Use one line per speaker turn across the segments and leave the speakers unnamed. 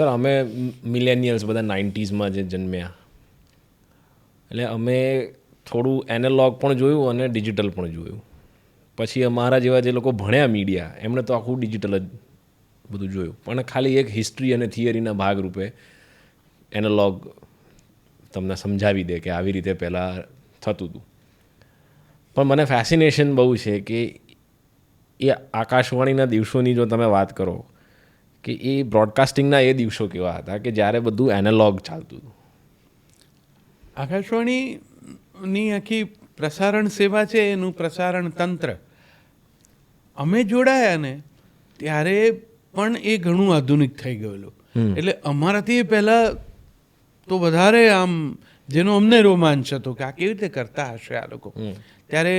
Sir અમે મિલેનિયલ્સ બધા 90s જે જન્મ્યા, એટલે અમે થોડું એનાલોગ પણ જોયું અને ડિજિટલ પણ જોયું. પછી અમારા જેવા જે લોકો ભણ્યા મીડિયા એમણે તો આખું ડિજિટલ જ બધું જોયું, પણ ખાલી એક હિસ્ટ્રી અને થિયરીના ભાગરૂપે એનાલોગ તમને સમજાવી દે કે આવી રીતે પહેલાં થતું હતું. પણ મને ફેસિનેશન બહુ છે કે એ આકાશવાણીના દિવસોની જો તમે વાત કરો કે એ બ્રોડકાસ્ટિંગના એ દિવસો કેવા હતા કે જ્યારે બધું એનાલોગ ચાલતું હતું.
આકાશવાણીની આખી પ્રસારણ સેવા છે, એનું પ્રસારણ તંત્ર અમે જોડાયા ને ત્યારે પણ એ ઘણું આધુનિક થઈ ગયેલું. એટલે અમારાથી પહેલાં તો વધારે આમ જેનો અમને રોમાંચ હતો કે આ કેવી રીતે કરતા હશે આ લોકો. ત્યારે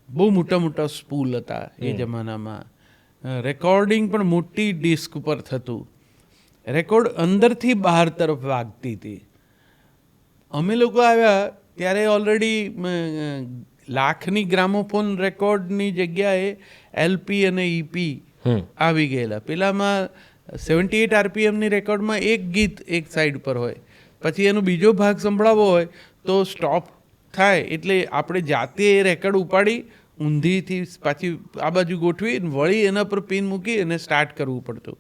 બહુ મોટા મોટા સ્પૂલ હતા એ જમાનામાં. રેકોર્ડિંગ પણ મોટી ડિસ્ક ઉપર થતું. રેકોર્ડ અંદરથી બહાર તરફ વાગતી હતી. અમે લોકો આવ્યા ત્યારે ઓલરેડી લાખની ગ્રામોફોન રેકોર્ડની જગ્યાએ એલપી અને ઈપી આવી ગયેલા. પેલામાં 78 RPMની રેકોર્ડમાં એક ગીત એક સાઈડ પર હોય, પછી એનો બીજો ભાગ સંભળાવવો હોય તો સ્ટોપ થાય, એટલે આપણે જાતે એ રેકોર્ડ ઉપાડી ઊંધીથી પાછી આ બાજુ ગોઠવી વળી એના પર પિન મૂકી અને સ્ટાર્ટ કરવું પડતું.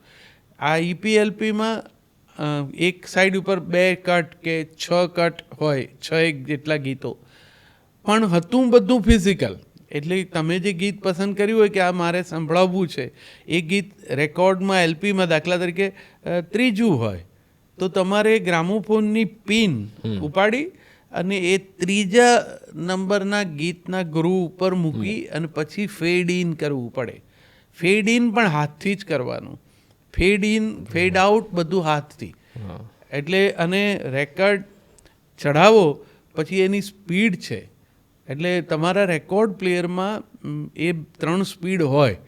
આ ઈપીએલપીમાં એક સાઈડ ઉપર 2 કટ કે 6 કટ હોય, 6 જેટલા ગીતો, પણ હતું બધું ફિઝિકલ. એટલે તમે જે ગીત પસંદ કર્યું હોય કે આ મારે સંભળાવવું છે, એ ગીત રેકોર્ડમાં એલપીમાં દાખલા તરીકે 3 હોય તો તમારે ગ્રામોફોનની પિન ઉપાડી અને એ 3 નંબરના ગીતના ગ્રુવ ઉપર મૂકી અને પછી ફેડ ઇન કરવું પડે. ફેડ ઇન પણ હાથથી જ કરવાનું, ફેડ ઇન ફેડ આઉટ બધું હાથથી. એટલે અને રેકોર્ડ ચઢાવો પછી એની સ્પીડ છે, એટલે તમારા રેકોર્ડ પ્લેયરમાં એ 3 સ્પીડ હોય.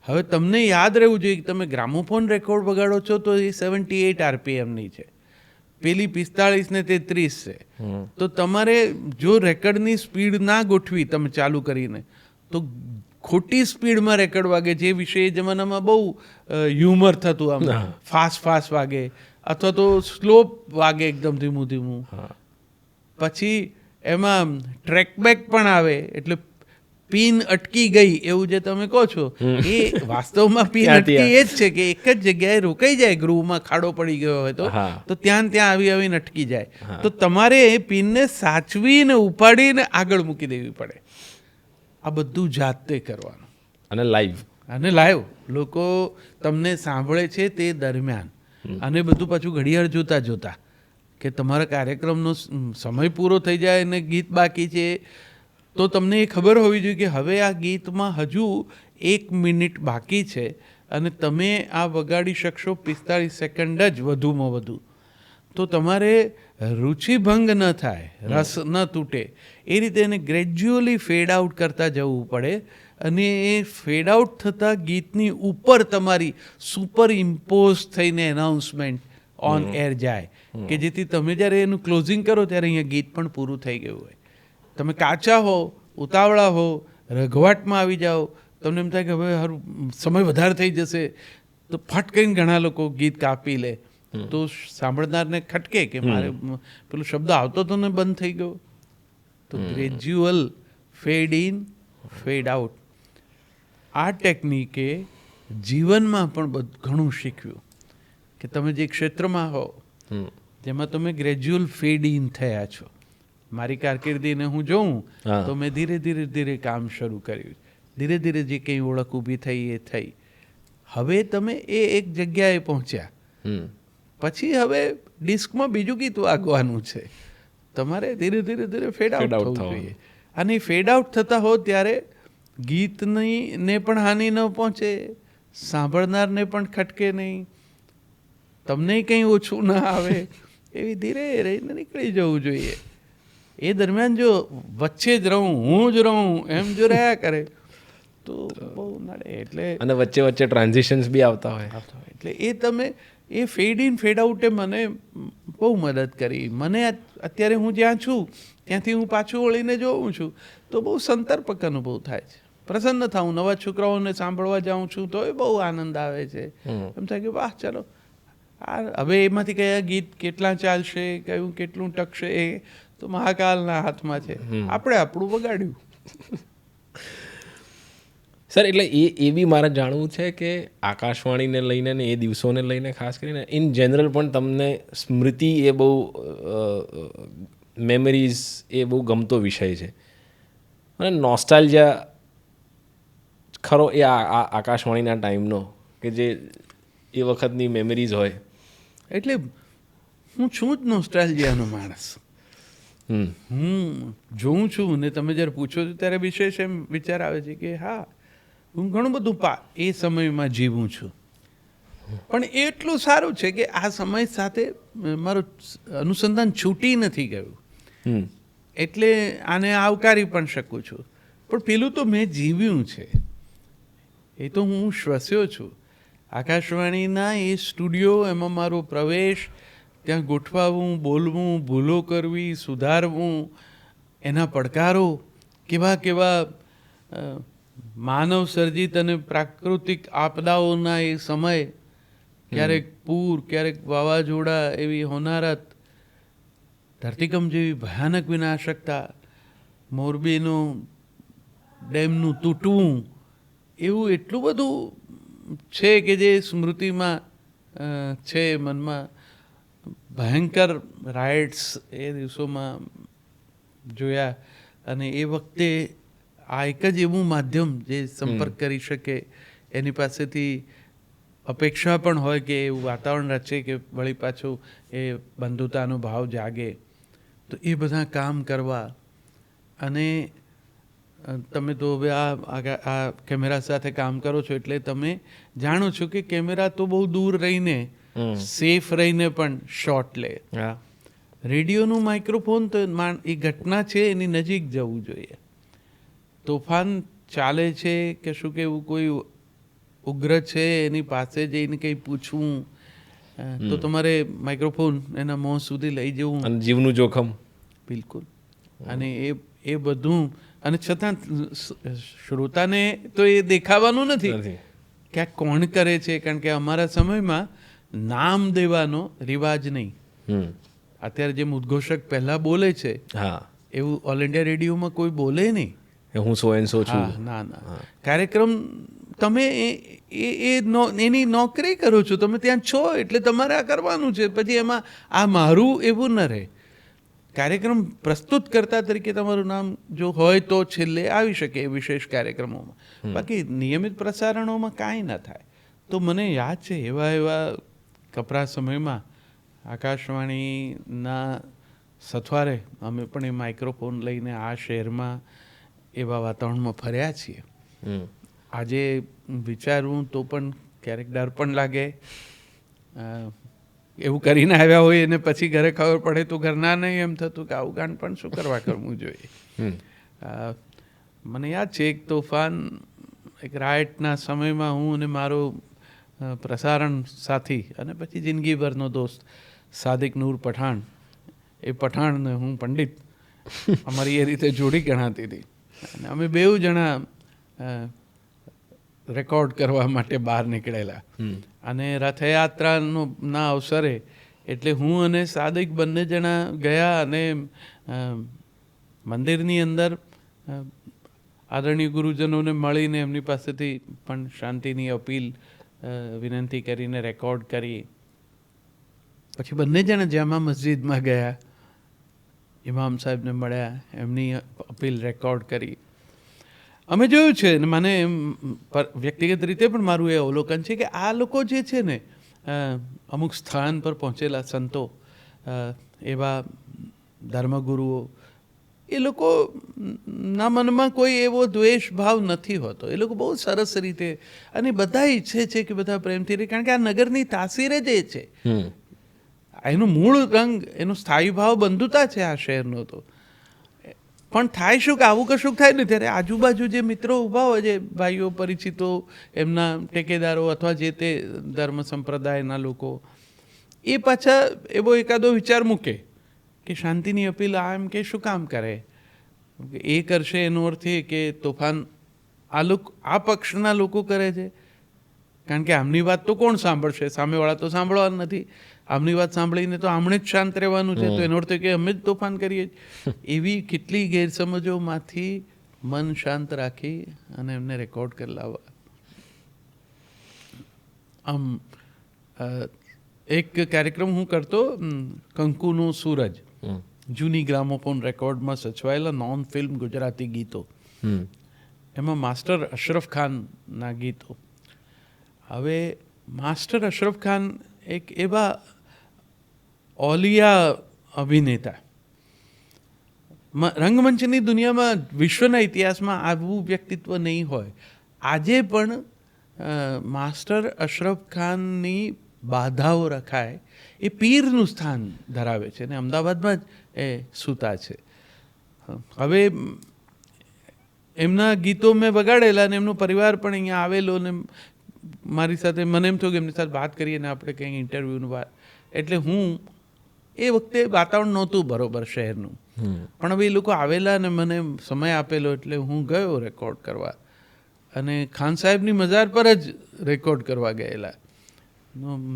હવે તમને યાદ રહેવું જોઈએ કે તમે ગ્રામોફોન રેકોર્ડ વગાડો છો તો એ 78 RPMની છે, પેલી 45 ને 33 છે. તો તમારે જો રેકોર્ડની સ્પીડ ના ગોઠવી તમે ચાલુ કરીને તો ખોટી સ્પીડમાં રેકોર્ડ વાગે, જે વિશે એ જમાનામાં બહુ હ્યુમર થતું. આમ ફાસ્ટ વાગે અથવા તો સ્લો વાગે એકદમ ધીમું ધીમું. પછી એમાં ટ્રેકબેક પણ આવે, એટલે પિન અટકી ગઈ એવું જે તમે કહો છો એ વાસ્તવમાં પિન અટકી એ જ છે કે એક જ જગ્યાએ રોકાઈ જાય, ગ્રુવમાં ખાડો પડી ગયો હોય તો ત્યાં આવીને અટકી જાય. તો તમારે એ પિનને સાચવીને ઉપાડીને આગળ મૂકી દેવી પડે. આ બધું જાતે કરવાનું
અને લાઈવ
લોકો તમને સાંભળે છે તે દરમિયાન. અને બધું પાછું ઘડિયાળ જોતા કે તમારા કાર્યક્રમનો સમય પૂરો થઈ જાય અને ગીત બાકી છે તો તમને એ ખબર હોવી જોઈએ કે હવે આ ગીતમાં હજુ 1 મિનિટ બાકી છે અને તમે આ વગાડી શકશો 45 સેકન્ડ જ વધુમાં વધુ. તો તમારે રુચિભંગ ન થાય, રસ ન તૂટે, એ રીતે એને ગ્રેજ્યુઅલી ફેડ આઉટ કરતા જવું પડે. અને એ ફેડ આઉટ થતાં ગીતની ઉપર તમારી સુપર ઇમ્પોઝ થઈને એનાઉન્સમેન્ટ ઓન એર જાય કે જેથી તમે જ્યારે એનું ક્લોઝિંગ કરો ત્યારે અહીંયા ગીત પણ પૂરું થઈ ગયું હોય. તમે કાચા હો, ઉતાવળા હો, રઘવાટમાં આવી જાઓ, તમને એમ થાય કે હવે સમય વધારે થઈ જશે તો ફટ કરીને ઘણા લોકો ગીત કાપી લે, તો સાંભળનારને ખટકે કે મારે પેલો શબ્દ આવતો તો ને બંધ થઈ ગયો. તો gradual fed in fed out આ ટેકનિકે જીવનમાં પણ ઘણું શીખવ્યું કે તમે જે ક્ષેત્રમાં હો જેમાં તમે ગ્રેજ્યુઅલ ફેડ ઇન થયા છો. મારી કારકિર્દીને હું જોઉં તો મેં ધીરે કામ શરૂ કર્યું, ધીરે જે કંઈ ઓળખ ઊભી થઈ એ થઈ. હવે તમે એ એક જગ્યાએ પહોંચ્યા, પછી હવે ડિસ્કમાં બીજું ગીત વાગવાનું છે, તમારે ધીરે ફેડ આઉટ થવું જોઈએ. અને ફેડ આઉટ થતા હો ત્યારે ગીતની ને પણ હાનિ ન પહોંચે, સાંભળનારને પણ ખટકે નહીં, તમને કંઈ ઓછું ના આવે, એવી ધીરે રહીને નીકળી જવું જોઈએ. એ દરમિયાન જો વચ્ચે જ હું જ રહું એમ જો રહ્યા કરે તો બહુ નડે. એટલે
અને વચ્ચે ટ્રાન્ઝિશન્સ બી આવતા હોય.
એટલે એ તમે એ ફેડ ઇન ફેડ આઉટે મને બહુ મદદ કરી. મને અત્યારે હું જ્યાં છું ત્યાંથી હું પાછું વળીને જોઉં છું તો બહુ સંતર્પક અનુભવ થાય છે, પ્રસન્ન થાઉં. નવા છોકરાઓને સાંભળવા જાઉં છું તો એ બહુ આનંદ આવે છે. એમ થાય કે વાહ, ચલો હવે એમાંથી કયા ગીત કેટલા ચાલશે, કયું કેટલું ટકશે, એ તો મહાકાલના હાથમાં છે. આપણે આપણું વગાડ્યું.
સર એટલે એ બી મારે જાણવું છે કે આકાશવાણીને લઈને ને એ દિવસોને લઈને ખાસ કરીને ઇન જનરલ પણ તમને સ્મૃતિ એ બહુ મેમરીઝ એ બહુ ગમતો વિષય છે અને નોસ્ટાલ્જિયા ખરો એ આકાશવાણીના ટાઈમનો કે જે એ વખતની મેમરીઝ હોય.
એટલે હું છું જ નોસ્ટાલ્જિયાનો માણસ. હું જોઉં છું ને તમે જ્યારે પૂછો છો ત્યારે વિશેષ એમ વિચાર આવે છે કે હા, હું ઘણું બધું એ સમયમાં જીવું છું. પણ એ એટલું સારું છે કે આ સમય સાથે મારું અનુસંધાન છૂટી નથી ગયું, એટલે આને આવકારી પણ શકું છું. પણ પેલું તો મેં જીવ્યું છે, એ તો હું શ્વસ્યો છું. આકાશવાણીના એ સ્ટુડિયો, એમાં મારો પ્રવેશ, ત્યાં ગોઠવાવું, બોલવું, ભૂલો કરવી, સુધારવું, એના પડકારો, કેવા કેવા માનવ સર્જિત અને પ્રાકૃતિક આપદાઓના એ સમય, ક્યારેક પૂર, ક્યારેક વાવાઝોડા, એવી હોનારત, ધરતીકંપ જેવી ભયાનક વિનાશકતા, મોરબીનું ડેમનું તૂટવું, એવું એટલું બધું છે કે જે સ્મૃતિમાં છે, મનમાં. ભયંકર રાઇટ્સ એ દિવસોમાં જોયા, અને એ વખતે આ એક જ એવું માધ્યમ જે સંપર્ક કરી શકે, એની પાસેથી અપેક્ષા પણ હોય કે એવું વાતાવરણ રચે કે વળી પાછું એ બંધુતાનો ભાવ જાગે. તો એ બધા કામ કરવા. અને તમે તો હવે આ કેમેરા સાથે કામ કરો છો એટલે તમે જાણો છો કે કેમેરા તો બહુ દૂર રહીને, સેફ રહીને પણ શોટ લે. રેડિયોનું માઇક્રોફોન તો એ ઘટના છે એની નજીક જવું જોઈએ. તોફાન ચાલે છે કે શું કે એવું કોઈ ઉગ્ર છે એની પાસે જઈને કંઈ પૂછવું, તો તમારે માઇક્રોફોન એના મોં સુધી લઈ જવું,
અને જીવનું જોખમ.
બિલકુલ. અને એ બધું, અને છતાં શ્રોતાને તો એ દેખાવાનું નથી કે આ કોણ કરે છે, કારણ કે અમારા સમયમાં નામ દેવાનો રિવાજ નહીં. અત્યારે જેમ ઉદ્ઘોષક પહેલા બોલે છે, એવું ઓલ ઇન્ડિયા રેડિયોમાં કોઈ બોલે નહીં.
હું સો એન્ડ સો છું.
ના ના, કાર્યક્રમ તમે એની નોકરી કરો છો, તમે ત્યાં છો એટલે તમારે આ કરવાનું છે. પછી એમાં આ મારું એવું ન રહે. કાર્યક્રમ પ્રસ્તુત કરતા તરીકે તમારું નામ જો હોય તો છેલ્લે આવી શકે એ વિશેષ કાર્યક્રમોમાં, બાકી નિયમિત પ્રસારણોમાં કાંઈ ન થાય. તો મને યાદ છે એવા કપરા સમયમાં આકાશવાણીના સથવારે અમે પણ એ માઇક્રોફોન લઈને આ શહેરમાં એવા વાતાવરણમાં ફર્યા છીએ. આજે વિચારવું તો પણ ક્યારેક ડર પણ લાગે. એવું કરીને આવ્યા હોય અને પછી ઘરે ખબર પડે તો ઘરના નહીં એમ થતું કે આવું ગાન પણ શું કરવા કરવું જોઈએ. મને યાદ છે એક તોફાન, એક રાઇટના સમયમાં હું અને મારો પ્રસારણ સાથી અને પછી જિંદગીભરનો દોસ્ત સાદિક નૂર પઠાણ, એ પઠાણ ને હું પંડિત, અમારી એ રીતે જોડી ગણાતી હતી. અને અમે બેઉ જણા રેકોર્ડ કરવા માટે બહાર નીકળેલા. અને રથયાત્રાના અવસરે એટલે હું અને સાદિક બંને જણા ગયા અને મંદિરની અંદર આદરણીય ગુરુજનોને મળીને એમની પાસેથી પણ શાંતિની અપીલ વિનંતી કરીને રેકોર્ડ કરી. પછી બંને જણા જામા મસ્જિદમાં ગયા, ઇમામ સાહેબને મળ્યા, એમની અપીલ રેકોર્ડ કરી. અમે જોયું છે, મને વ્યક્તિગત રીતે પણ મારું એ અવલોકન છે કે આ લોકો જે છે ને, અમુક સ્થાન પર પહોંચેલા સંતો, એવા ધર્મગુરુઓ, એ લોકોના મનમાં કોઈ એવો દ્વેષ ભાવ નથી હોતો. એ લોકો બહુ સરસ રીતે, અને બધા ઈચ્છે છે કે બધા પ્રેમથી રહે, કારણ કે આ નગરની તાસીર જ એ છે. એનું મૂળ રંગ, એનો સ્થાયી ભાવ બંધુતા છે આ શહેરનો. તો પણ થાય શું કે આવું કશું થાય ને ત્યારે આજુબાજુ જે મિત્રો ઊભા હોય છે, ભાઈઓ, પરિચિતો, એમના ટેકેદારો અથવા જે તે ધર્મ સંપ્રદાયના લોકો, એ પાછા એવો એકાદો વિચાર મૂકે કે શાંતિની અપીલ આ એમ કે શું કામ કરે, એ કરશે એનો અર્થ એ કે તોફાન આ પક્ષના લોકો કરે છે, કારણ કે આમની વાત તો કોણ સાંભળશે? સામેવાળા તો સાંભળવાના નથી. આમની વાત સાંભળીને તો આમણે જ શાંત રહેવાનું છે, તો એનો અર્થ એ કે અમે જ તોફાન કરીએ. એવી કેટલી ગેરસમજોમાંથી મન શાંત રાખી અને એમને રેકોર્ડ કરી લાવવા. આમ એક કાર્યક્રમ હું કરતો, કંકુનું સૂરજ, જૂની ગ્રામોફોન રેકોર્ડમાં સચવાયેલા નોન ફિલ્મ ગુજરાતી ગીતો, એમાં માસ્ટર અશરફ ખાનના ગીતો. હવે માસ્ટર અશરફ ખાન એક એવા ઓલિયા અભિનેતા, રંગમંચની દુનિયામાં, વિશ્વના ઇતિહાસમાં આવું વ્યક્તિત્વ નહીં હોય. આજે પણ માસ્ટર અશરફ ખાનની બાધાઓ રખાય એ પીરનું સ્થાન ધરાવે છે, અને અમદાવાદમાં જ એ સૂતા છે. હવે એમના ગીતો મેં વગાડેલા, અને એમનો પરિવાર પણ અહીંયા આવેલો, ને મારી સાથે મને એમ થયું કે એમની સાથે વાત કરીએ ને આપણે કંઈ ઇન્ટરવ્યૂનું વાત. એટલે હું એ વખતે વાતાવરણ નહોતું બરોબર શહેરનું, પણ હવે એ લોકો આવેલા ને મને સમય આપેલો, એટલે હું ગયો રેકોર્ડ કરવા. અને ખાન સાહેબની મજાર પર જ રેકોર્ડ કરવા ગયેલા.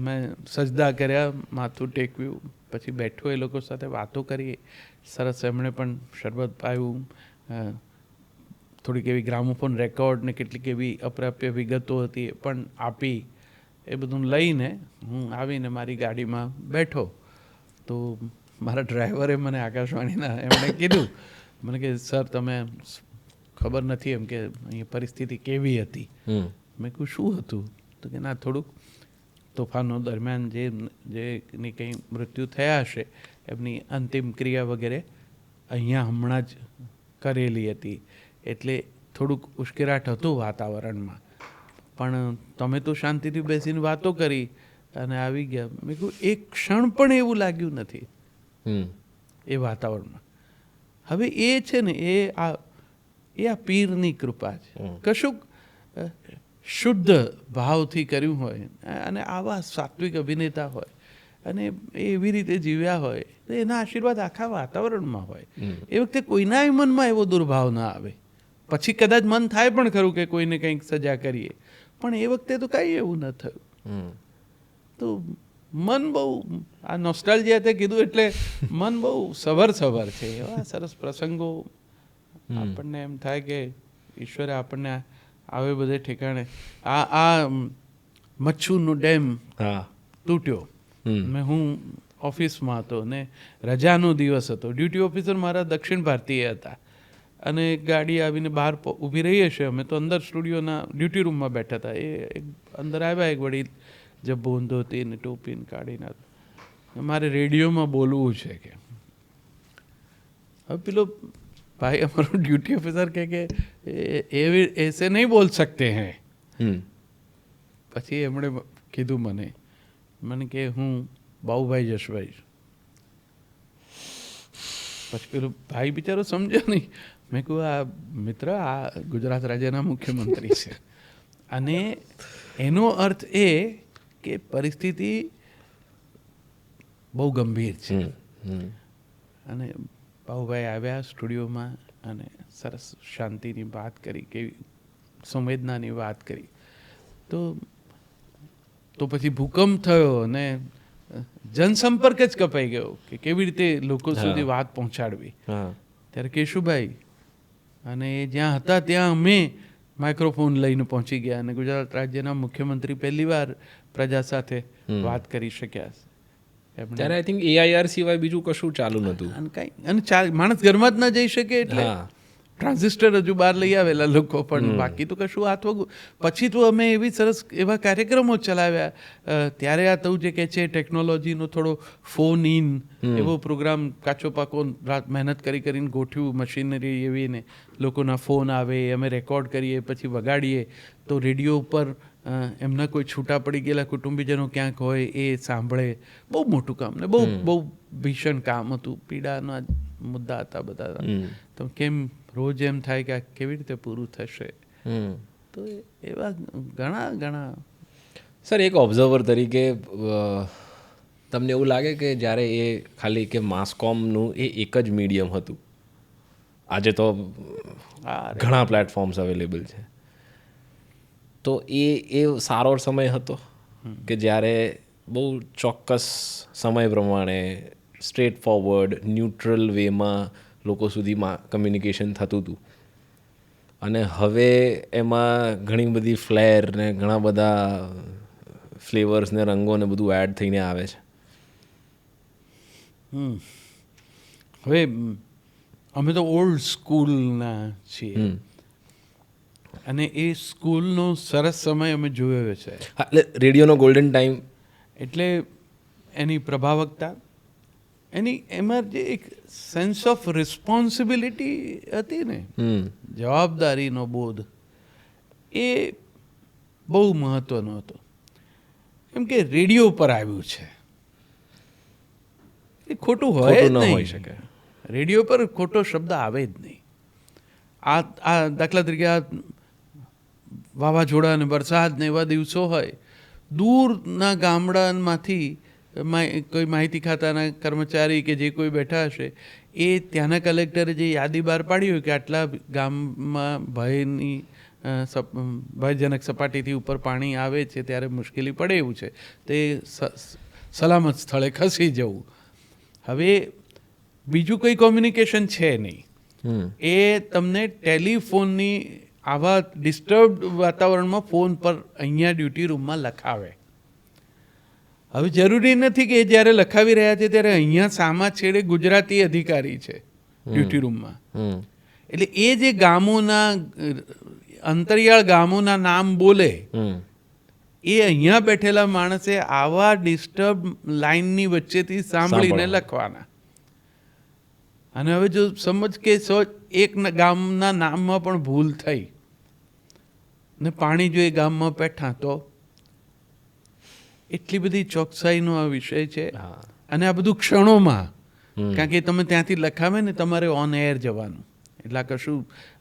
મેં સજદા કર્યા, માથું ટેકવ્યું, પછી બેઠો, એ લોકો સાથે વાતો કરી સરસ. એમણે પણ શરબત પાયું, થોડીક એવી ગ્રામોફોન રેકોર્ડ ને કેટલીક એવી અપ્રાપ્ય વિગતો હતી એ પણ આપી. એ બધું લઈને હું આવીને મારી ગાડીમાં બેઠો, તો મારા ડ્રાઈવરે મને આકાશવાણીના એમણે કીધું મને કે સર તમે ખબર નથી એમ કે અહીંયા પરિસ્થિતિ કેવી હતી. મેં કહ્યું શું હતું? તો કે ના, થોડુંક તોફાનો દરમિયાન જેની કંઈ મૃત્યુ થયા હશે એમની અંતિમ ક્રિયા વગેરે અહીંયા હમણાં જ કરેલી હતી, એટલે થોડુંક ઉશ્કેરાટ હતું વાતાવરણમાં, પણ તમે તો શાંતિથી બેસીને વાતો કરી અને આવી ગયા. મેં કહ્યું એક ક્ષણ પણ એવું લાગ્યું નથી એ વાતાવરણમાં. હવે એ છે ને એ આ પીરની કૃપા છે. કશુંક શુદ્ધ ભાવથી કર્યું હોય અને આવા સાત્વિક અભિનેતા હોય અને એ એવી રીતે જીવ્યા હોય તો એના આશીર્વાદ આખા વાતાવરણમાં હોય. એ વખતે કોઈના મનમાં એવો દુર્ભાવ ના આવે. પછી કદાચ મન થાય પણ ખરું કે કોઈને કંઈક સજા કરીએ, પણ એ વખતે તો કાંઈ એવું ન થયું. તો મન બહુ, આ નોસ્ટાલ્જિયા તે કીધું એટલે મન બહુ સવાર છે. એવા સરસ પ્રસંગો આપણને એમ થાય કે ઈશ્વરે આપણને આવે બધે ઠેકાણે. આ મચ્છુનો ડેમ તૂટ્યો, હું ઓફિસમાં હતો ને રજાનો દિવસ હતો. ડ્યુટી ઓફિસર મારા દક્ષિણ ભારતીય હતા, અને ગાડી આવીને બહાર ઊભી રહી હશે, અમે તો અંદર સ્ટુડિયોના ડ્યુટી રૂમમાં બેઠા હતા. એ અંદર આવ્યા, એક વડીલ જબ્બો ઊંધો હતી ને ટોપીને કાઢીને, મારે રેડિયોમાં બોલવું છે કે. હવે પેલો ભાઈ અમારો ડ્યુટી ઓફિસર કે એવી એસે નહીં બોલ શકતે હૈ. પછી એમણે કીધું મને કે હું બાઉભાઈ જશભાઈ. પછી પેલું ભાઈ બિચારો સમજ્યો નહીં. મેં કહ્યું આ મિત્ર, આ ગુજરાત રાજ્યના મુખ્યમંત્રી છે, અને એનો અર્થ એ કે પરિસ્થિતિ બહુ ગંભીર છે. અને બાઉભાઈ આવ્યા સ્ટુડિયોમાં અને સરસ શાંતિની વાત કરી, કેવી સંવેદનાની વાત કરી. તો પછી ભૂકંપ થયો અને જનસંપર્ક જ કપાઈ ગયો કે કેવી રીતે લોકો સુધી વાત પહોંચાડવી. ત્યારે કેશુભાઈ અને જ્યાં હતા ત્યાં અમે માઇક્રોફોન લઈને પહોંચી ગયા, અને ગુજરાત રાજ્યના મુખ્યમંત્રી પહેલી વાર પ્રજા સાથે વાત કરી શક્યા.
ત્યારે આઈ થિંક AIR સિવાય બીજું કશું ચાલુ નહોતું,
અને માણસ ઘરમાં જ ન જઈ શકે એટલે ટ્રાન્ઝિસ્ટર હજુ બહાર લઈ આવેલા લોકો, પણ બાકી તો કશું હાથ વગું. પછી તો અમે એવી સરસ એવા કાર્યક્રમો ચલાવ્યા. ત્યારે આ તો જે કહે છે ટેકનોલોજીનો થોડો ફોન ઇન એવો પ્રોગ્રામ કાચો પાકો રાત મહેનત કરીને ગોઠવ્યું, મશીનરી એવી ને લોકોના ફોન આવે, અમે રેકોર્ડ કરીએ, પછી વગાડીએ, તો રેડિયો ઉપર એમના કોઈ છૂટા પડી ગયેલા કુટુંબીજનો ક્યાંક હોય એ સાંભળે. બહુ મોટું કામ ને બહુ ભીષણ કામ હતું. પીડાના મુદ્દા હતા બધા. તો કેમ રોજ એમ થાય કે આ કેવી રીતે પૂરું થશે. તો એવા ઘણા
સર, એક ઓબ્ઝર્વર તરીકે તમને એવું લાગે કે જ્યારે એ ખાલી કે માસ કોમનું એ એક જ મીડિયમ હતું, આજે તો ઘણા પ્લેટફોર્મ્સ અવેલેબલ છે, તો એ સારો સમય હતો કે જ્યારે બહુ ચોક્કસ સમય પ્રમાણે સ્ટ્રેટ ફોરવર્ડ ન્યુટ્રલ વેમાં લોકો સુધીમાં કમ્યુનિકેશન થતું હતું. અને હવે એમાં ઘણી બધી ફ્લેર ને ઘણા બધા ફ્લેવર્સ ને રંગો ને બધું એડ થઈને આવે છે.
હવે અમે તો ઓલ્ડ સ્કૂલના છીએ અને એ સ્કૂલનો સરસ સમય અમે જોયો છે.
હા, એટલે રેડિયોનો ગોલ્ડન ટાઈમ
એટલે એની પ્રભાવકતા, એમાં જે એક સેન્સ ઓફ રિસ્પોન્સિબિલિટી હતી ને, જવાબદારીનો બોધ, એ બહુ મહત્વનો હતો. કેમ કે રેડિયો પર આવ્યું છે, એ ખોટું હોય જ
ન હોઈ
નહીં.
શકે.
રેડિયો પર ખોટો શબ્દ આવે જ નહીં. આ દાખલા તરીકે આ વાવાઝોડા અને વરસાદ ને એવા દિવસો હોય, દૂરના ગામડામાંથી કોઈ માહિતી ખાતાના કર્મચારી કે જે કોઈ બેઠા હશે, એ ત્યાંના કલેક્ટરે જે યાદી બહાર પાડી હોય કે આટલા ગામમાં ભયજનક સપાટીથી ઉપર પાણી આવે છે, ત્યારે મુશ્કેલી પડે એવું છે, તે સલામત સ્થળે ખસી જવું. હવે બીજું કોઈ કોમ્યુનિકેશન છે નહીં. એ તમને ટેલિફોનની આવા ડિસ્ટર્બ વાતાવરણમાં ફોન પર અહીંયા ડ્યુટી રૂમમાં લખાવે. હવે જરૂરી નથી કે જ્યારે લખાવી રહ્યા છે ત્યારે અહીંયા સામા છેડે ગુજરાતી અધિકારી છે ડ્યુટી રૂમમાં. એટલે એ જે ગામોના અંતરિયાળ ગામોના નામ બોલે, એ અહીંયા બેઠેલા માણસે આવા ડિસ્ટર્બ લાઇનની વચ્ચેથી સાંભળીને લખવાના. અને હવે જો સમજ કે એક ગામના નામમાં પણ ભૂલ થઈ ને પાણી જો એ ગામમાં બેઠા, તો એટલી બધી ચોકસાઈનો આ વિષય છે. અને આ બધું ક્ષણોમાં, કારણ કે તમે ત્યાંથી લખાવે ને તમારે ઓન એર જવાનું, એટલે કશું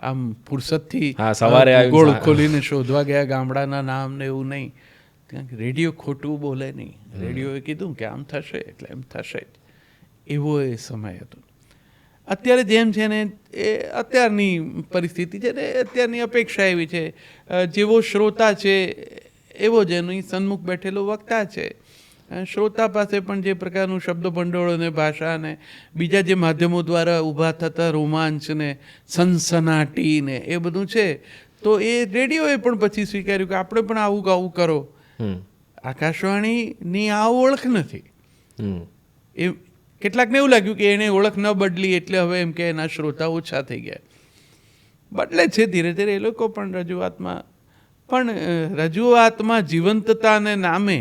આમ ફુરસદથી
સવારે
ગોળ ખોલીને શોધવા ગયા ગામડાના નામ ને એવું નહીં. કારણ કે રેડિયો ખોટું બોલે નહીં. રેડિયોએ કીધું કે આમ થશે એટલે એમ થશે જ. એવો એ સમય હતો. અત્યારે જેમ છે ને એ અત્યારની પરિસ્થિતિ છે ને, અત્યારની અપેક્ષા એવી છે, જેવો શ્રોતા છે એવો જ એની સન્મુખ બેઠેલો વક્તા છે. શ્રોતા પાસે પણ જે પ્રકારનું શબ્દ ભંડોળ અને ભાષા ને બીજા જે માધ્યમો દ્વારા ઊભા થતા રોમાંચ ને સનસનાટી ને એ બધું છે, તો એ રેડિયોએ પણ પછી સ્વીકાર્યું કે આપણે પણ આવું કરો. આકાશવાણીની આ ઓળખ નથી. એ કેટલાકને એવું લાગ્યું કે એણે ઓળખ ન બદલી એટલે હવે એમ કે એના શ્રોતા ઓછા થઈ ગયા. બદલે છે ધીરે ધીરે એ લોકો પણ રજૂઆતમાં જીવંતતાને નામે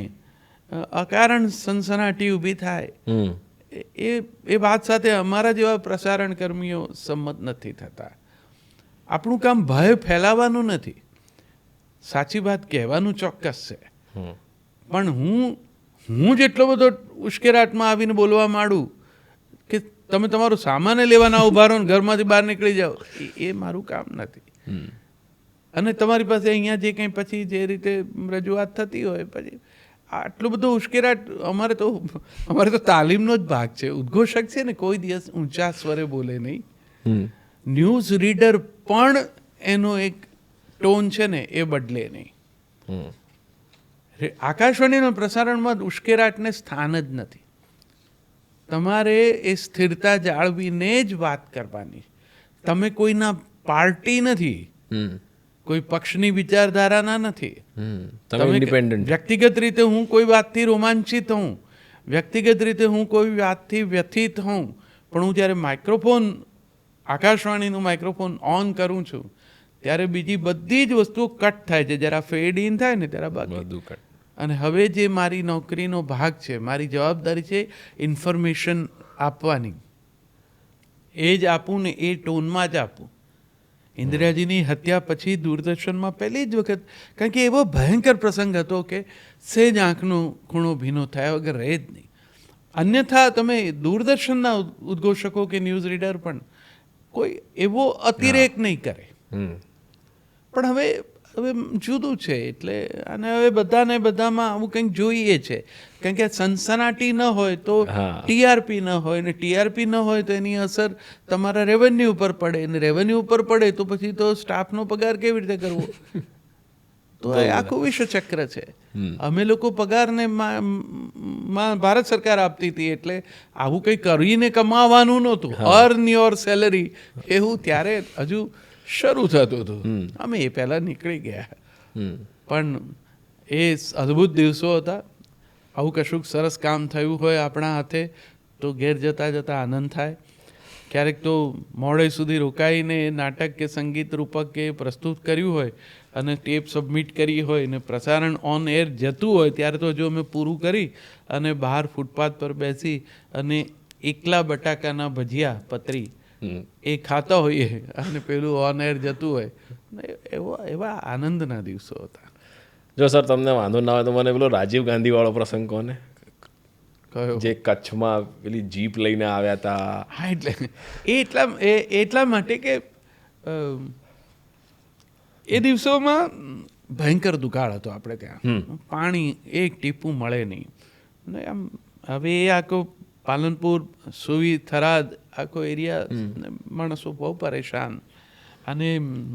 અકારણ સનસનાટી ઊભી થાય, એ વાત સાથે અમારા જેવા પ્રસારણ કર્મીઓ સંમત નથી થતા. આપણું કામ ભય ફેલાવવાનું નથી, સાચી વાત કહેવાનું ચોક્કસ છે. પણ હું જેટલો બધો ઉશ્કેરાટમાં આવીને બોલવા માંડું કે તમે તમારું સામાન લેવાના ઉભા રહો ને ઘરમાંથી બહાર નીકળી જાઓ, એ મારું કામ નથી. અને તમારી પાસે અહીંયા જે કંઈ પછી જે રીતે રજૂઆત થતી હોય, પછી આટલું બધું ઉશ્કેરાટ અમારે તો તાલીમનો જ ભાગ છે. ઉદ્ઘોષક છે ને કોઈ દિવસ ઊંચા સ્વરે બોલે નહીં. ન્યૂઝ રીડર પણ એનો એક ટોન છે ને એ બદલે નહીં. આકાશવાણીના પ્રસારણમાં ઉશ્કેરાટને સ્થાન જ નથી. તમારે એ સ્થિરતા જાળવીને જ વાત કરવાની. તમે કોઈના પાર્ટી નથી, કોઈ પક્ષની વિચારધારાના નથી.
તમે ઇન્ડિપેન્ડન્ટ.
વ્યક્તિગત રીતે હું કોઈ વાતથી રોમાંચિત હોઉં, વ્યક્તિગત રીતે હું કોઈ વાતથી વ્યથિત હોઉં, પણ હું જ્યારે આકાશવાણીનું માઇક્રોફોન ઓન કરું છું ત્યારે બીજી બધી જ વસ્તુઓ કટ થાય છે. જરા ફેડ ઇન થાય ને ત્યારે બધું કટ. અને હવે જે મારી નોકરીનો ભાગ છે, મારી જવાબદારી છે ઇન્ફોર્મેશન આપવાની, એ જ આપું ને એ ટોનમાં જ આપું. ઇન્દિરાજીની હત્યા પછી દૂરદર્શનમાં પહેલી જ વખત, કારણ કે એવો ભયંકર પ્રસંગ હતો કે સેજ આંખનો ખૂણો ભીનો થયા વગર રહે જ નહીં. અન્યથા તમે દૂરદર્શનના ઉદ્ઘોષકો કે ન્યૂઝ રીડર પણ કોઈ એવો અતિરેક નહીં કરે. પણ હવે જુદું છે. એટલે અને હવે બધામાં આવું કંઈક જોઈએ છે. કારણ કે સનસનાટી ન હોય તો ટીઆરપી ન હોય, ને ટીઆરપી ન હોય તો એની અસર તમારા રેવન્યુ ઉપર પડે, ને રેવન્યુ ઉપર પડે તો પછી તો સ્ટાફનો પગાર કેવી રીતે કરવો? તો એ આખું વિશ્વચક્ર છે. અમે લોકો પગારને ભારત સરકાર આપતી હતી, એટલે આવું કંઈ કરીને કમાવાનું નહોતું. અર્ન યોર સેલરી એવું ત્યારે હજુ શરૂ થતું હતું. અમે એ પહેલાં નીકળી ગયા. પણ એ અદ્ભુત દિવસો હતા. આવું કશુંક સરસ કામ થયું હોય આપણા હાથે તો ઘેર જતાં જતાં આનંદ થાય. ક્યારેક તો મોડે સુધી રોકાઈને નાટક કે સંગીત રૂપક કે પ્રસ્તુત કર્યું હોય અને ટેપ સબમિટ કરી હોય ને પ્રસારણ ઓન એર જતું હોય ત્યારે તો જો અમે પૂરું કરી અને બહાર ફૂટપાથ પર બેસી અને એકલા બટાકાના ભજીયા પતરી એ ખાતા હોઈએ અને પેલું ઓન એર જતું હોય, એવા આનંદના દિવસો હતા.
જો સર તમને વાંધો ના હોય તો મને પેલો રાજીવ ગાંધી વાળો પ્રસંગ કોને,
કયો?
જે કચ્છમાં પેલી જીપ લઈને આવ્યા હતા.
હા, એટલે એટલા માટે કે એ દિવસોમાં ભયંકર દુકાળ હતો આપણે ત્યાં. પાણી એક ટીપું મળે નહીં. ને આમ હવે એ આખો પાલનપુર, સુવી, થરાદ આખો એરિયા માણસો બહુ પરેશાન. અને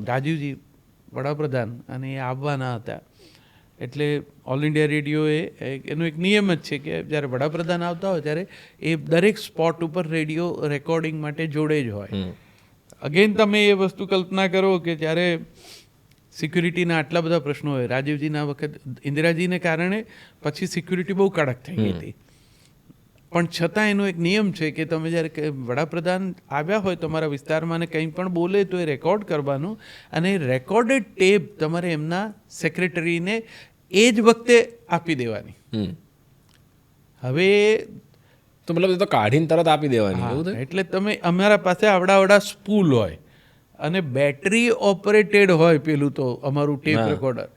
રાજીવજી વડાપ્રધાન અને એ આવવાના હતા. એટલે ઓલ ઇન્ડિયા રેડિયોએ એનો એક નિયમ જ છે કે જ્યારે વડાપ્રધાન આવતા હોય ત્યારે એ દરેક સ્પોટ ઉપર રેડિયો રેકોર્ડિંગ માટે જોડે જ હોય. અગેન તમે એ વસ્તુ કલ્પના કરો કે જ્યારે સિક્યુરિટીના આટલા બધા પ્રશ્નો હોય. રાજીવજીના વખત ઇન્દિરાજીને કારણે પછી સિક્યુરિટી બહુ કડક થઈ ગઈ હતી. પણ છતાં એનો એક નિયમ છે કે તમે જ્યારે વડાપ્રધાન આવ્યા હોય તમારા વિસ્તારમાં અને કંઈ પણ બોલે તો એ રેકોર્ડ કરવાનું અને રેકોર્ડેડ ટેપ તમારે એમના સેક્રેટરીને એ જ વખતે આપી દેવાની. હવે
તો મતલબ એ તો કાઢીને તરત આપી દેવાની.
એટલે તમે અમારા પાસે આવડા સ્પૂલ હોય અને બેટરી ઓપરેટેડ હોય પેલું તો અમારું ટેપ રેકોર્ડર.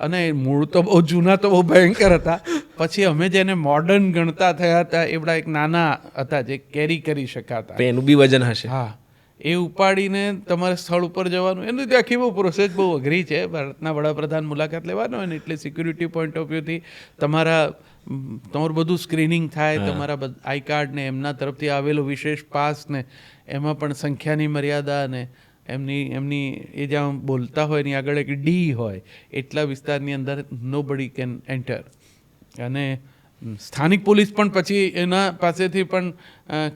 અને મૂળ તો બહુ જૂના તો બહુ ભયંકર હતા. પછી અમે જેને મોડર્ન ગણતા થયા હતા એવડા એક નાના હતા જે કેરી કરી શકાતા.
એનું બી વજન હશે.
હા, એ ઉપાડીને તમારે સ્થળ ઉપર જવાનું. એનું આખી બહુ પ્રોસેસ બહુ અઘરી છે. ભારતના વડાપ્રધાન મુલાકાત લેવાનો હોય ને એટલે સિક્યુરિટી પોઈન્ટ ઓફ વ્યૂથી તમારું બધું સ્ક્રીનિંગ થાય. તમારા આઈ કાર્ડ ને એમના તરફથી આવેલો વિશેષ પાસ ને એમાં પણ સંખ્યાની મર્યાદા ને એમની એ જ્યાં બોલતા હોય એની આગળ એક ડી હોય, એટલા વિસ્તારની અંદર નો બડી કેન એન્ટર. અને સ્થાનિક પોલીસ પણ પછી એના પાસેથી પણ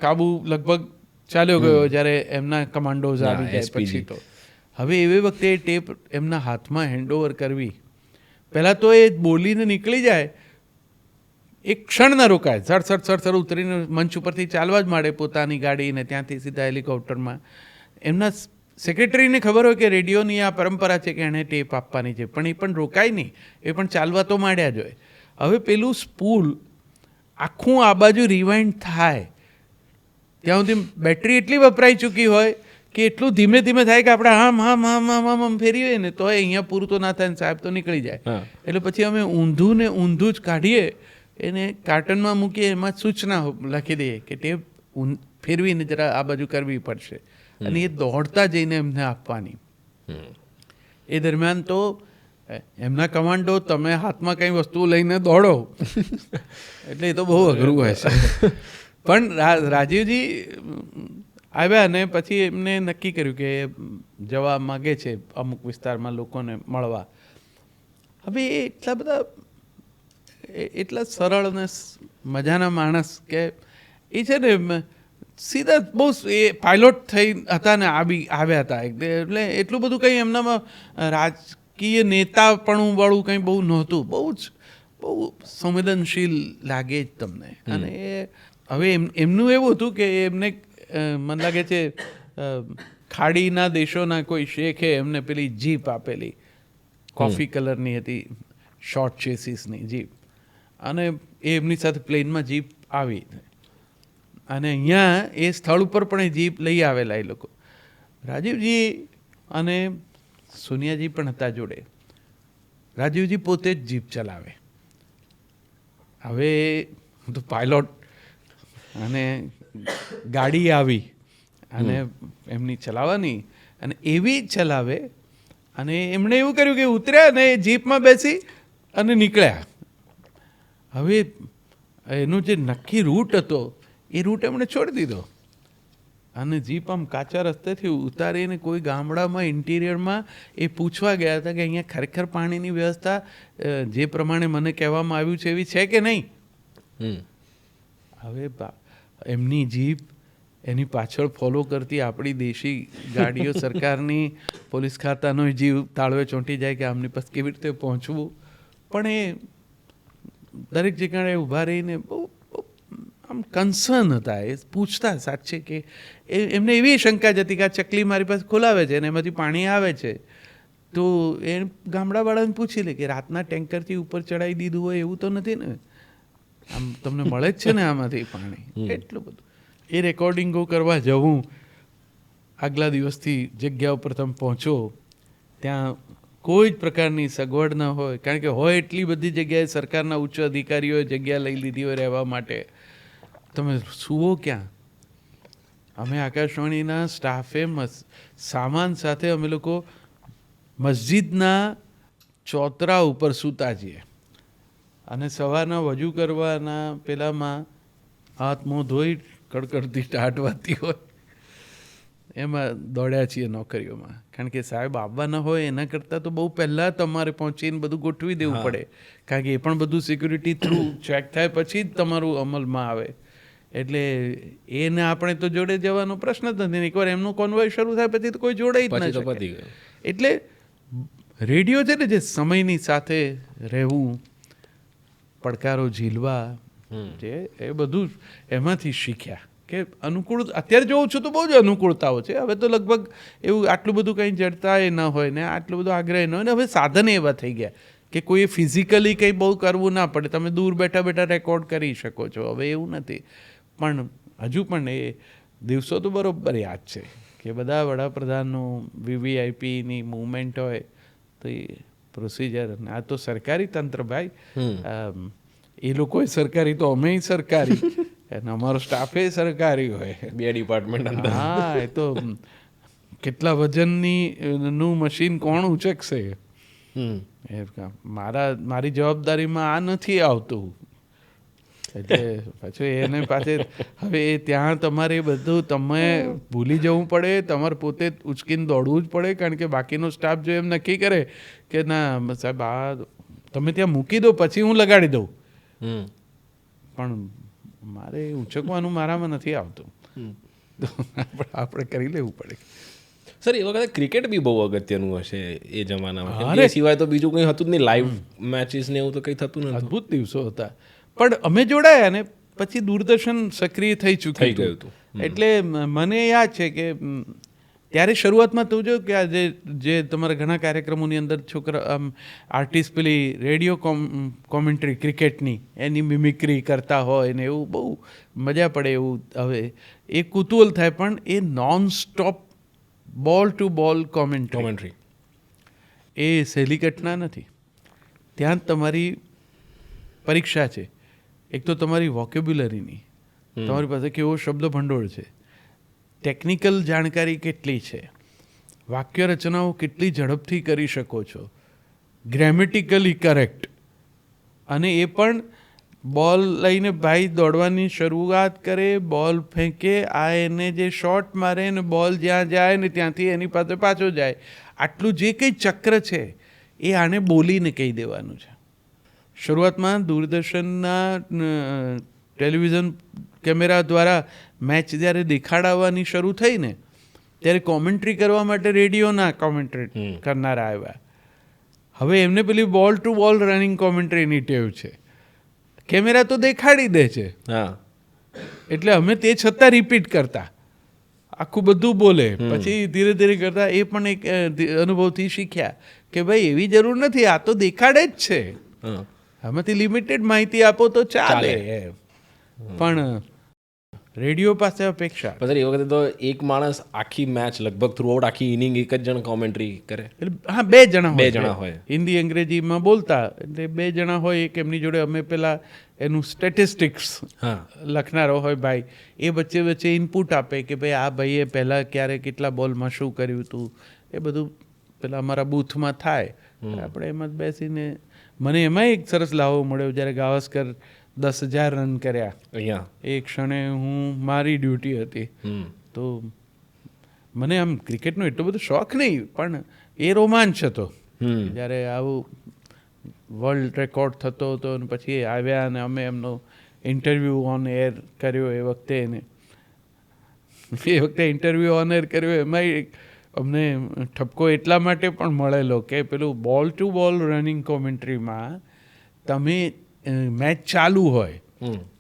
કાબુ લગભગ ચાલ્યો ગયો જ્યારે એમના કમાન્ડોઝ આવી જાય પછી. તો હવે એવી વખતે એ ટેપ એમના હાથમાં હેન્ડઓવર કરવી, પહેલાં તો એ બોલીને નીકળી જાય એક ક્ષણ ના રોકાય. સર ઉતરીને મંચ ઉપરથી ચાલવા જ માંડે પોતાની ગાડીને ત્યાંથી સીધા હેલિકોપ્ટરમાં. એમના સેક્રેટરીને ખબર હોય કે રેડિયોની આ પરંપરા છે કે એણે ટેપ આપવાની છે, પણ એ પણ રોકાય નહીં. એ પણ ચાલવા તો માંડ્યા જ હોય. હવે પેલું સ્પૂલ આખું આ બાજુ રિવાઇન્ડ થાય ત્યાં સુધી બેટરી એટલી વપરાઈ ચૂકી હોય કે એટલું ધીમે ધીમે થાય કે આપણે આમ ફેરીએ ને તો અહીંયા પૂરું તો ના થાય ને સાહેબ તો નીકળી જાય. એટલે પછી અમે ઊંધું જ કાઢીએ, એને કાર્ટનમાં મૂકીએ, એમાં સૂચના લખી દઈએ કે ટેપ ફેરવીને જરા આ બાજુ કરવી પડશે. અને એ દોડતા જઈને એમને આપવાની. એ દરમિયાન તો એમના કમાન્ડો તમે હાથમાં કંઈ વસ્તુ લઈને દોડો એટલે એ તો બહુ અઘરું હોય છે. પણ રાજીવજી આવ્યા અને પછી એમને નક્કી કર્યું કે જવા માગે છે અમુક વિસ્તારમાં લોકોને મળવા. હવે એ એટલા સરળ અને મજાના માણસ કે એ છે ને સીધા બહુ એ પાયલોટ થઈ હતા ને આવ્યા હતા. એટલે એટલું બધું કંઈ એમનામાં રાજકીય નેતાપણું વાળું કંઈ બહુ નહોતું. બહુ સંવેદનશીલ લાગે જ તમને. અને હવે એમનું એવું હતું કે એમને મને લાગે છે ખાડીના દેશોના કોઈ શેખે એમને પેલી જીપ આપેલી, કોફી કલરની હતી, શોર્ટ ચેસીસની જીપ. અને એ એમની સાથે પ્લેનમાં જીપ આવી અને અહીંયા એ સ્થળ ઉપર પણ એ જીપ લઈ આવેલા એ લોકો. રાજીવજી અને સોનિયાજી પણ હતા જોડે. રાજીવજી પોતે જ જીપ ચલાવે. હવે તો પાયલોટ અને ગાડી આવી અને એમની ચલાવવાની અને એવી જ ચલાવે. અને એમણે એવું કર્યું કે ઉતર્યા અને જીપમાં બેસી અને નીકળ્યા. હવે એનો જે નક્કી રૂટ હતો એ રૂટ એમણે છોડી દીધો. અને જીપ આમ કાચા રસ્તેથી ઉતારીને કોઈ ગામડામાં ઇન્ટિરિયરમાં એ પૂછવા ગયા હતા કે અહીંયા ખરેખર પાણીની વ્યવસ્થા જે પ્રમાણે મને કહેવામાં આવ્યું છે એવી છે કે નહીં. હવે એમની જીપ એની પાછળ ફોલો કરતી આપણી દેશી ગાડીઓ સરકારની પોલીસ ખાતાનો જીવ તાળવે ચોંટી જાય કે આમની પાસે કેવી રીતે પહોંચવું. પણ એ દરેક જગ્યાએ ઊભા રહીને બહુ આમ કન્સર્ન હતા. એ પૂછતા સાચે કે એમને એવી શંકા જ હતી કે આ ચકલી મારી પાસે ખોલાવે છે અને એમાંથી પાણી આવે છે. તો એ ગામડાવાળાને પૂછી લે કે રાતના ટેન્કરથી ઉપર ચડાવી દીધું હોય એવું તો નથી ને, આમ તમને મળે જ છે ને આમાંથી પાણી. એટલું બધું એ રેકોર્ડિંગો કરવા જવું. આગલા દિવસથી જગ્યા ઉપર તમે પહોંચો ત્યાં કોઈ જ પ્રકારની સગવડ ન હોય, કારણ કે હોય એટલી બધી જગ્યાએ સરકારના ઉચ્ચ અધિકારીઓએ જગ્યા લઈ લીધી હોય રહેવા માટે. તમે સૂવો ક્યાં? અમે આકાશવાણીના સ્ટાફે સામાન સાથે અમે લોકો મસ્જિદના ચોતરા ઉપર સૂતા છીએ અને સવારના વજુ કરવાના પેલામાં હાથ મોં ધોઈ કડકડતી ટાટ વાતી હોય એમાં દોડ્યા છીએ નોકરીઓમાં. કારણ કે સાહેબ આવવાના હોય એના કરતાં તો બહુ પહેલાં તમારે પહોંચીને બધું ગોઠવી દેવું પડે, કારણ કે એ પણ બધું સિક્યુરિટી થ્રુ ચેક થાય પછી જ તમારું અમલમાં આવે. એટલે એને આપણે તો જોડે જવાનો પ્રશ્ન જ નથી. એકવાર એમનું કોન્વોય શરૂ થાય પછી તો કોઈ જોડે જ ના શકે. એટલે રેડિયો છે ને જે સમયની સાથે રહેવું, પડકારો ઝીલવા, જે એ બધું એમાંથી શીખ્યા કે અનુકૂળ. અત્યારે જોઉં છું તો બહુ જ અનુકૂળતાઓ છે. હવે તો લગભગ એવું આટલું બધું કંઈ જડતા એ ન હોય ને આટલું બધું આગ્રહ ન હોય ને હવે સાધન એવા થઈ ગયા કે કોઈ ફિઝિકલી કંઈ બહુ કરવું ના પડે. તમે દૂર બેઠા બેઠા રેકોર્ડ કરી શકો છો. હવે એવું નથી. પણ હજુ પણ એ દિવસો તો બરાબર યાદ છે કે બધા વડાપ્રધાનનું વીવીઆઈપીની મૂવમેન્ટ હોય તો એ પ્રોસિજર. આ તો સરકારી તંત્ર ભાઈ. એ લોકોએ સરકારી તો અમે સરકારી અને અમારો સ્ટાફે સરકારી હોય.
બે ડિપાર્ટમેન્ટ.
હા, એ તો કેટલા વજનની નું મશીન કોણ ઉચકશે? મારી જવાબદારીમાં આ નથી આવતું. એટલે પાછું એને પાસે હવે ત્યાં તમારે બધું તમે ભૂલી જવું પડે, તમારે પોતે ઉચકીને દોડવું જ પડે, કારણ કે બાકીનો સ્ટાફ જો એમ નક્કી કરે કે ના સાહેબ આ તમે ત્યાં મૂકી દો પછી હું લગાડી દઉં, પણ મારે ઉચકવાનું મારામાં નથી આવતું, તો આપણે કરી લેવું પડે.
સર એ વખતે ક્રિકેટ બી બહુ અગત્યનું હશે એ જમાનામાં. એ સિવાય તો બીજું કંઈ હતું જ નહીં. લાઈવ મેચીસ ને એવું તો કંઈ થતું નથી.
અદ્ભુત દિવસો હતા. પણ અમે જોડાયા ને પછી દૂરદર્શન સક્રિય થઈ ગયું હતું. એટલે મને યાદ છે કે ત્યારે શરૂઆતમાં તો જો કે આ જે તમારા ઘણા કાર્યક્રમોની અંદર છોકરા આર્ટિસ્ટ પેલી રેડિયો કોમેન્ટ્રી ક્રિકેટની એની મિમિક્રી કરતા હોય ને એવું બહુ મજા પડે એવું. હવે એ કુતૂહલ થાય, પણ એ નોન સ્ટોપ બોલ ટુ બોલ કોમેન્ટ્રી એ સહેલી ઘટના નથી. ત્યાં તમારી પરીક્ષા છે. એક તો તમારી વોકેબ્યુલરીની, તમારી પાસે કેવો શબ્દ ભંડોળ છે, ટેકનિકલ જાણકારી કેટલી છે, વાક્ય રચનાઓ કેટલી ઝડપથી કરી શકો છો, ગ્રેમેટિકલી કરેક્ટ. અને એ પણ બોલ લઈને ભાઈ દોડવાની શરૂઆત કરે, બોલ ફેંકે, આ એને જે શોટ મારે ને બોલ જ્યાં જાય ને ત્યાંથી એની પાસે પાછો જાય, આટલું જે કંઈ ચક્ર છે એ આને બોલીને કહી દેવાનું છે. શરૂઆતમાં દૂરદર્શનના ટેલિવિઝન કેમેરા દ્વારા મેચ જ્યારે દેખાડાવવાની શરૂ થઈ ને ત્યારે કોમેન્ટ્રી કરવા માટે રેડિયોના કોમેન્ટ્રી કરનારા આવ્યા. હવે એમને પેલી બોલ ટુ બોલ રનિંગ કોમેન્ટ્રીની ટેવ છે. કેમેરા તો દેખાડી દે છે, એટલે અમે તે છતાં રિપીટ કરતા, આખું બધું બોલે. પછી ધીરે ધીરે કરતા એ પણ એક અનુભવથી શીખ્યા કે ભાઈ એવી જરૂર નથી, આ તો દેખાડે જ છે, આમાંથી લિમિટેડ માહિતી આપો તો ચાલે. પણ રેડિયો પાસે અપેક્ષા.
પછી એ વખતે તો એક માણસ આખી મેચ લગભગ થ્રુઆઉટ આખી ઇનિંગ એક જ જણ કોમેન્ટ્રી કરે.
હા, બે જણા હોય હિન્દી અંગ્રેજીમાં બોલતા, એટલે બે જણા હોય. એક એમની જોડે અમે પેલા એનું સ્ટેટિસ્ટિક્સ લખનારો હોય ભાઈ, એ વચ્ચે વચ્ચે ઇનપુટ આપે કે ભાઈ આ ભાઈએ પહેલાં ક્યારે કેટલા બોલમાં શું કર્યું હતું, એ બધું પેલા અમારા બૂથમાં થાય. આપણે એમાં જ બેસીને મને એમાં એક સરસ લાવો મળ્યો જ્યારે ગાવસ્કર 10,000 રન કર્યા અહીંયા. એ ક્ષણે હું મારી ડ્યુટી હતી તો મને આમ ક્રિકેટનો એટલો બધો શોખ નહીં, પણ એ રોમાંચ હતો જ્યારે આવું વર્લ્ડ રેકોર્ડ થતો હતો અને પછી એ આવ્યા અને અમે એમનો ઇન્ટરવ્યૂ ઓન એર કર્યો એ વખતે ઇન્ટરવ્યૂ ઓન એર કર્યો એમાં અમને ઠપકો એટલા માટે પણ મળેલો કે પેલું બોલ ટુ બોલ રનિંગ કોમેન્ટ્રીમાં તમે મેચ ચાલુ હોય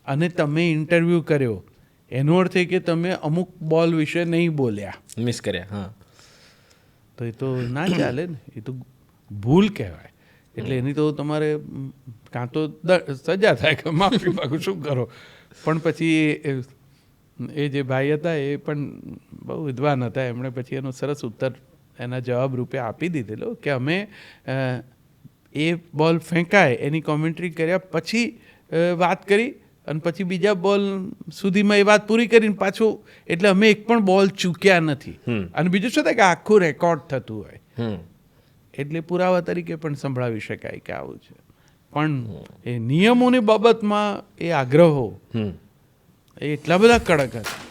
અને તમે ઇન્ટરવ્યૂ કર્યો એનો અર્થ એ કે તમે અમુક બોલ વિશે નહીં બોલ્યા,
મિસ કર્યા. હા,
તો એ તો ના ચાલે ને, એ તો ભૂલ કહેવાય. એટલે એની તો તમારે કાં તો સજા થાય કે માફી માગું, શું કરો. પણ પછી એ જે ભાઈ હતા એ પણ બહુ વિદ્વાન હતા, એમણે પછી એનો સરસ ઉત્તર એના જવાબ રૂપે આપી દીધેલો કે અમે એ બોલ ફેંકાય એની કોમેન્ટ્રી કર્યા પછી વાત કરી અને પછી બીજા બોલ સુધીમાં એ વાત પૂરી કરીને પાછું, એટલે અમે એક પણ બોલ ચૂક્યા નથી. અને બીજું શું થાય કે આખું રેકોર્ડ થતું હોય એટલે પુરાવા તરીકે પણ સંભળાવી શકાય કે આવું છે. પણ એ નિયમોની બાબતમાં એ આગ્રહો એ એટલા બધા કડક હતા